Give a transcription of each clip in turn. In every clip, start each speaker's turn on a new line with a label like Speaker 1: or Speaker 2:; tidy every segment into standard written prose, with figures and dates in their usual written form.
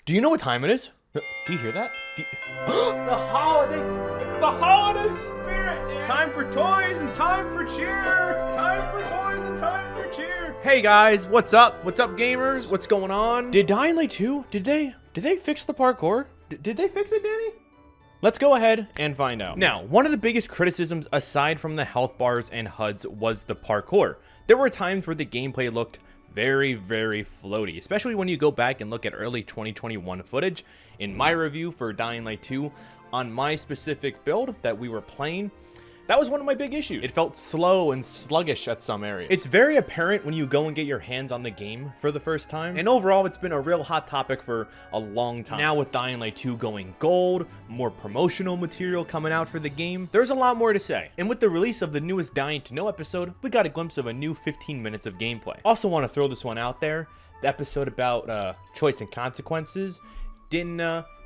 Speaker 1: Do you know what time it is? Do you hear that? The holiday! It's the holiday spirit, dude! Time for toys and time for cheer! Time for toys and time for cheer! Hey guys, what's up? What's up, gamers? What's going on? Did Dying Light 2, did they fix the parkour? Did they fix it, Danny? Let's go ahead and find out. Now, one of the biggest criticisms aside from the health bars and HUDs was the parkour. There were times where the gameplay looked very, very floaty, especially when you go back and look at early 2021 footage. In my review for Dying Light 2, on my specific build that we were playing, that was one of my big issues. It felt slow and sluggish at some areas. It's very apparent when you go and get your hands on the game for the first time. And overall, it's been a real hot topic for a long time. Now with Dying Light 2 going gold, more promotional material coming out for the game, there's a lot more to say. And with the release of the newest Dying to Know episode, we got a glimpse of a new 15 minutes of gameplay. Also want to throw this one out there. The episode about choice and consequences didn't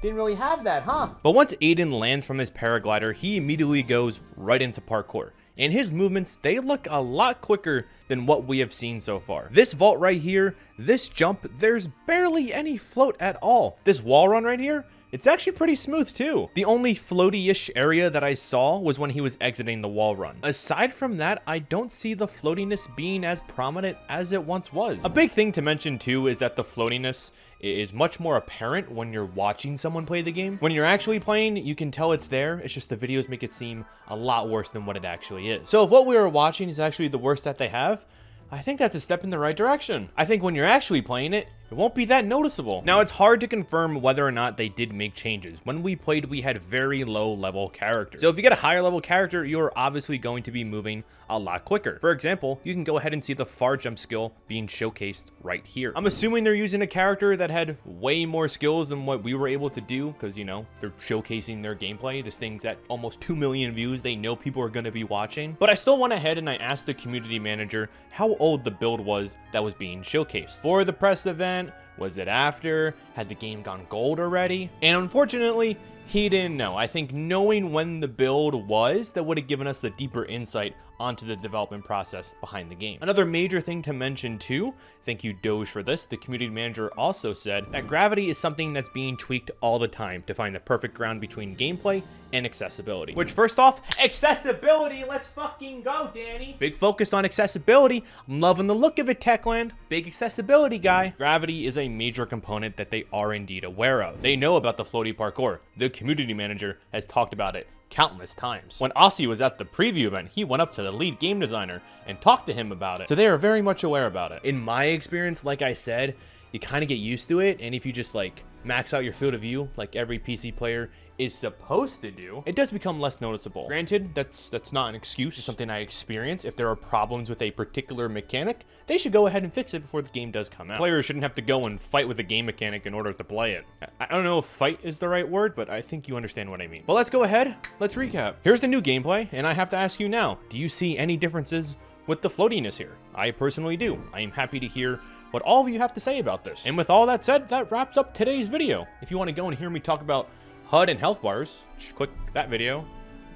Speaker 1: really have that, huh? But once Aiden lands from his paraglider, he immediately goes right into parkour. And his movements, they look a lot quicker than what we have seen so far. This vault right here, this jump, there's barely any float at all. This wall run right here, it's actually pretty smooth too. The only floaty-ish area that I saw was when he was exiting the wall run. Aside from that, I don't see the floatiness being as prominent as it once was. A big thing to mention too is that the floatiness is much more apparent when you're watching someone play the game. When you're actually playing, you can tell it's there. It's just the videos make it seem a lot worse than what it actually is. So if what we were watching is actually the worst that they have, I think that's a step in the right direction. I think when you're actually playing it, it won't be that noticeable. Now, it's hard to confirm whether or not they did make changes. When we played, we had very low level characters. So if you get a higher level character, you're obviously going to be moving a lot quicker. For example, you can go ahead and see the far jump skill being showcased right here. I'm assuming they're using a character that had way more skills than what we were able to do because, you know, they're showcasing their gameplay. This thing's at almost 2 million views. They know people are going to be watching. But I still went ahead and I asked the community manager how old the build was that was being showcased. For the press event, was it after? Had the game gone gold already? And unfortunately, he didn't know. I think knowing when the build was, that would have given us a deeper insight onto the development process behind the game. Another major thing to mention too, thank you Doge for this, the community manager also said that gravity is something that's being tweaked all the time to find the perfect ground between gameplay and accessibility. Which first off, accessibility, let's fucking go, Danny. Big focus on accessibility. I'm loving the look of it, Techland. Big accessibility guy. Gravity is a major component that they are indeed aware of. They know about the floaty parkour. The community manager has talked about it countless times. When Aussie was at the preview event, he went up to the lead game designer and talked to him about it. So they are very much aware about it. In my experience, like I said, you kind of get used to it. And if you just like max out your field of view, like every PC player is supposed to do, it does become less noticeable. Granted, that's not an excuse. It's something I experience. If there are problems with a particular mechanic, they should go ahead and fix it before the game does come out. Players shouldn't have to go and fight with a game mechanic in order to play it. I don't know if fight is the right word, but I think you understand what I mean. But let's go ahead. Let's recap. Here's the new gameplay, and I have to ask you now, do you see any differences with the floatiness here? I personally do. I am happy to hear what all of you have to say about this. And with all that said, that wraps up today's video. If you want to go and hear me talk about HUD and health bars, just click that video.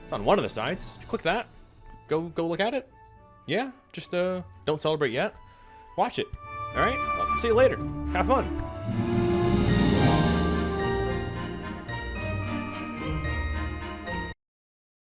Speaker 1: It's on one of the sides. Just click that. Go look at it. Yeah, just don't celebrate yet. Watch it. All right, I'll see you later. Have fun.